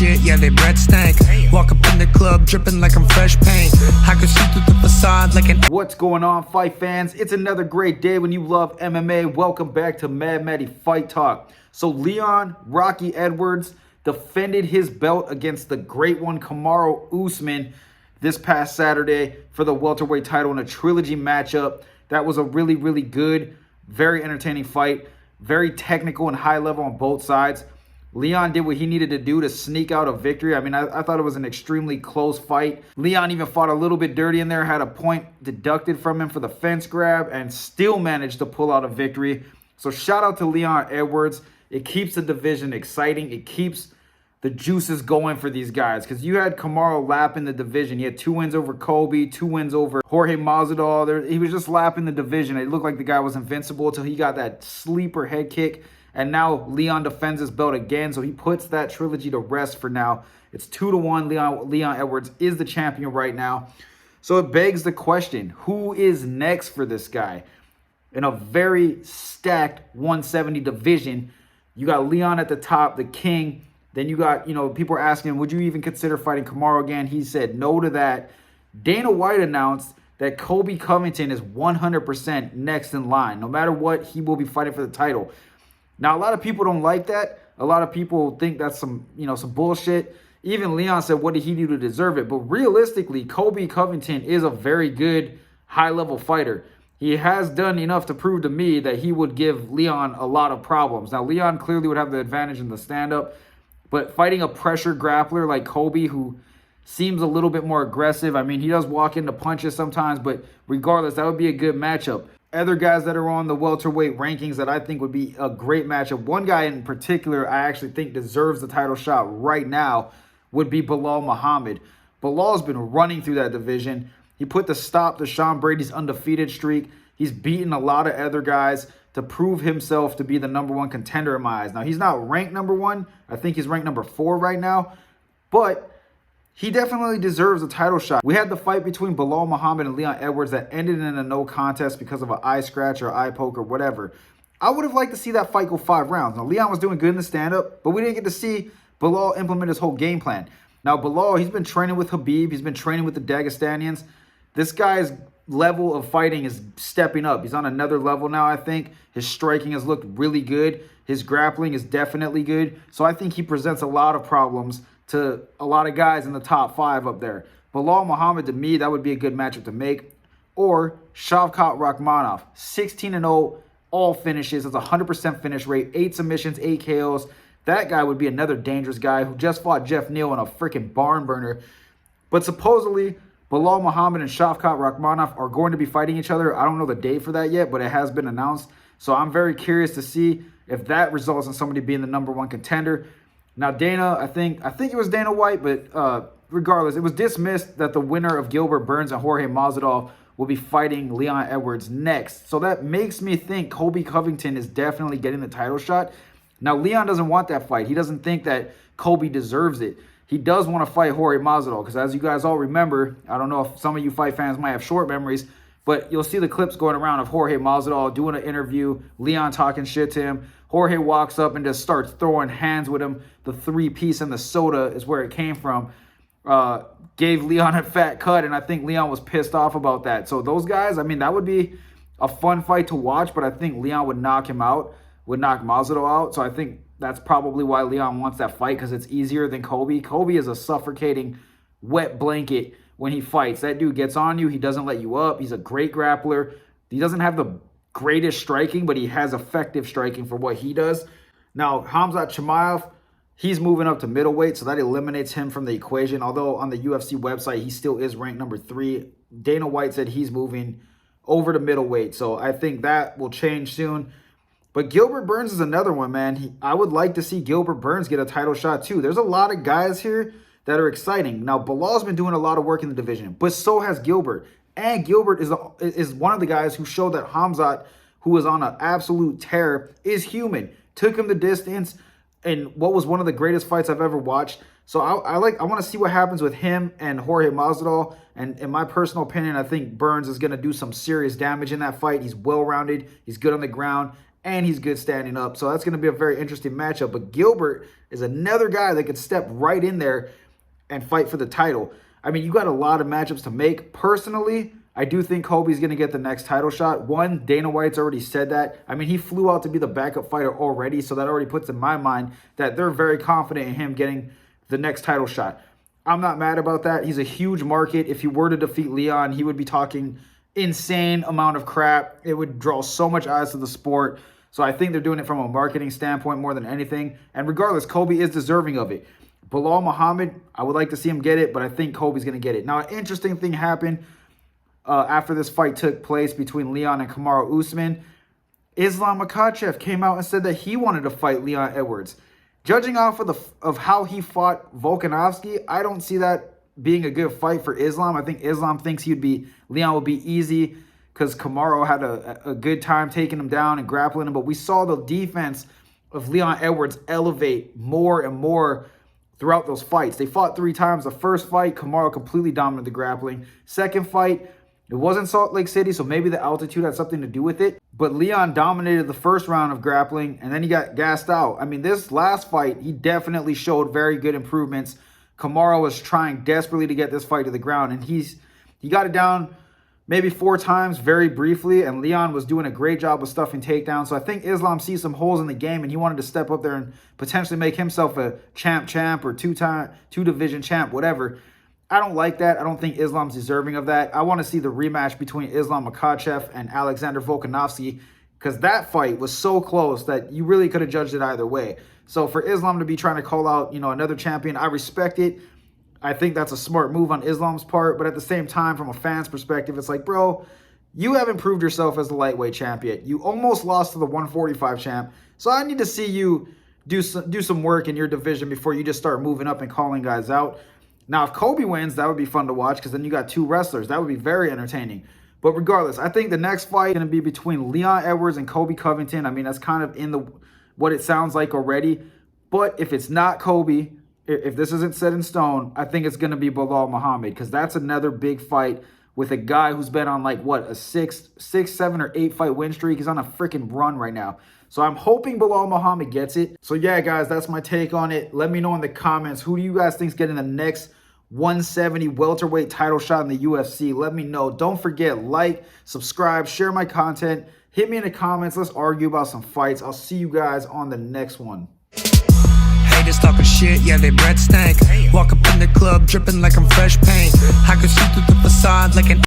shit, yeah, they breath stank. Walk up in the club, dripping like I'm fresh paint. I can see through the facade like an... What's going on, fight fans? It's another great day when you love MMA. Welcome back to Mad Matty Fight Talk. So Leon Rocky Edwards defended his belt against the great one, Kamaru Usman, this past Saturday for the welterweight title in a trilogy matchup. That was a really, really good, very entertaining fight. Very technical and high level on both sides. Leon did what he needed to do to sneak out a victory. I mean, I thought it was an extremely close fight. Leon even fought a little bit dirty in there, had a point deducted from him for the fence grab, and still managed to pull out a victory. So shout out to Leon Edwards. It keeps the division exciting. It keeps the juices going for these guys, because you had Kamaru lapping the division. He had 2 wins over Kobe, 2 wins over Jorge Masvidal. He was just lapping the division. It looked like the guy was invincible until he got that sleeper head kick. And now Leon defends his belt again, so he puts that trilogy to rest for now. It's 2-1. Leon Edwards is the champion right now. So it begs the question, who is next for this guy? In a very stacked 170 division, you got Leon at the top, the king. Then you got, people are asking, would you even consider fighting Kamaru again? He said no to that. Dana White announced that Colby Covington is 100% next in line. No matter what, he will be fighting for the title. Now, a lot of people don't like that. A lot of people think that's some bullshit. Even Leon said, what did he do to deserve it? But realistically, Colby Covington is a very good high-level fighter. He has done enough to prove to me that he would give Leon a lot of problems. Now, Leon clearly would have the advantage in the stand-up. But fighting a pressure grappler like Kobe, who seems a little bit more aggressive. I mean, he does walk into punches sometimes, but regardless, that would be a good matchup. Other guys that are on the welterweight rankings that I think would be a great matchup, one guy in particular I actually think deserves the title shot right now, would be Belal Muhammad. Belal's been running through that division. He put the stop to Sean Brady's undefeated streak. He's beaten a lot of other guys to prove himself to be the #1 contender in my eyes. Now, he's not ranked #1. I think he's ranked #4 right now. But he definitely deserves a title shot. We had the fight between Belal Muhammad and Leon Edwards that ended in a no contest because of an eye scratch or eye poke or whatever. I would have liked to see that fight go 5 rounds. Now, Leon was doing good in the stand-up, but we didn't get to see Belal implement his whole game plan. Now, Belal, he's been training with Khabib. He's been training with the Dagestanians. This guy's level of fighting is stepping up. He's on another level now, I think. His striking has looked really good. His grappling is definitely good. So I think he presents a lot of problems to a lot of guys in the top 5 up there. Belal Muhammad, to me, that would be a good matchup to make. Or Shavkat Rakhmonov, 16-0, all finishes. It's a 100% finish rate, 8 submissions, 8 KOs. That guy would be another dangerous guy who just fought Jeff Neal in a freaking barn burner. But supposedly, Belal Muhammad and Shavkat Rakhmonov are going to be fighting each other. I don't know the date for that yet, but it has been announced. So I'm very curious to see if that results in somebody being the #1 contender. Now, Dana, I think it was Dana White, but regardless, it was dismissed that the winner of Gilbert Burns and Jorge Masvidal will be fighting Leon Edwards next. So that makes me think Colby Covington is definitely getting the title shot. Now, Leon doesn't want that fight. He doesn't think that Colby deserves it. He does want to fight Jorge Masvidal because, as you guys all remember, I don't know if some of you fight fans might have short memories, but you'll see the clips going around of Jorge Masvidal doing an interview, Leon talking shit to him. Jorge walks up and just starts throwing hands with him. The 3-piece and the soda is where it came from. Gave Leon a fat cut, and I think Leon was pissed off about that. So those guys, I mean, that would be a fun fight to watch, but I think Leon would knock him out, would knock Masvidal out. So I think that's probably why Leon wants that fight, because it's easier than Kobe. Kobe is a suffocating wet blanket when he fights. That dude gets on you. He doesn't let you up. He's a great grappler. He doesn't have the greatest striking, but he has effective striking for what he does. Now, Khamzat Chimaev, he's moving up to middleweight, so that eliminates him from the equation. Although on the UFC website, he still is ranked #3. Dana White said he's moving over to middleweight, so I think that will change soon. But Gilbert Burns is another one, man. I would like to see Gilbert Burns get a title shot too. There's a lot of guys here that are exciting. Now, Belal's been doing a lot of work in the division, but so has Gilbert. And Gilbert is one of the guys who showed that Khamzat, who was on an absolute tear, is human. Took him the distance in what was one of the greatest fights I've ever watched. So I want to see what happens with him and Jorge Masvidal. And in my personal opinion, I think Burns is going to do some serious damage in that fight. He's well-rounded. He's good on the ground. and he's good standing up. So that's going to be a very interesting matchup. But Gilbert is another guy that could step right in there and fight for the title. I mean, you got a lot of matchups to make. Personally, I do think Colby's going to get the next title shot. One, Dana White's already said that. I mean, he flew out to be the backup fighter already, so that already puts in my mind that they're very confident in him getting the next title shot. I'm not mad about that. He's a huge market. If he were to defeat Leon, he would be talking insane amount of crap. It would draw so much eyes to the sport. So I think they're doing it from a marketing standpoint more than anything. And regardless, Colby is deserving of it. Bilal Muhammad, I would like to see him get it, but I think Colby's going to get it. Now, an interesting thing happened after this fight took place between Leon and Kamaru Usman. Islam Makhachev came out and said that he wanted to fight Leon Edwards. Judging off of how he fought Volkanovski, I don't see that being a good fight for Islam. I think Islam thinks Leon would be easy because Kamaru had a good time taking him down and grappling him. But we saw the defense of Leon Edwards elevate more and more throughout those fights. They fought 3 times. The first fight, Kamaru completely dominated the grappling. Second fight, it wasn't Salt Lake City, so maybe the altitude had something to do with it. But Leon dominated the first round of grappling, and then he got gassed out. I mean, this last fight, he definitely showed very good improvements. Kamaru was trying desperately to get this fight to the ground, and he got it down maybe 4 times very briefly, and Leon was doing a great job of stuffing takedowns. So I think Islam sees some holes in the game, and he wanted to step up there and potentially make himself a champ or two-division champ, whatever. I don't like that. I don't think Islam's deserving of that. I want to see the rematch between Islam Makhachev and Alexander Volkanovski, because that fight was so close that you really could have judged it either way. So for Islam to be trying to call out, another champion, I respect it. I think that's a smart move on Islam's part. But at the same time, from a fan's perspective, it's like, bro, you haven't proved yourself as the lightweight champion. You almost lost to the 145 champ. So I need to see you do some work in your division before you just start moving up and calling guys out. Now, if Colby wins, that would be fun to watch because then you got 2 wrestlers. That would be very entertaining. But regardless, I think the next fight is going to be between Leon Edwards and Colby Covington. I mean, that's kind of in what it sounds like already. But if it's not Colby, if this isn't set in stone, I think it's going to be Bilal Muhammad, because that's another big fight with a guy who's been on a 6, 7, or 8 fight win streak. He's on a freaking run right now. So I'm hoping Bilal Muhammad gets it. So yeah, guys, that's my take on it. Let me know in the comments, who do you guys think is getting the next 170 welterweight title shot in the UFC? Let me know. Don't forget, like, subscribe, share my content. Hit me in the comments. Let's argue about some fights. I'll see you guys on the next one. Haters talking shit, yeah, they breath stank. Walk up in the club dripping like I'm fresh paint. I can see through the facade like an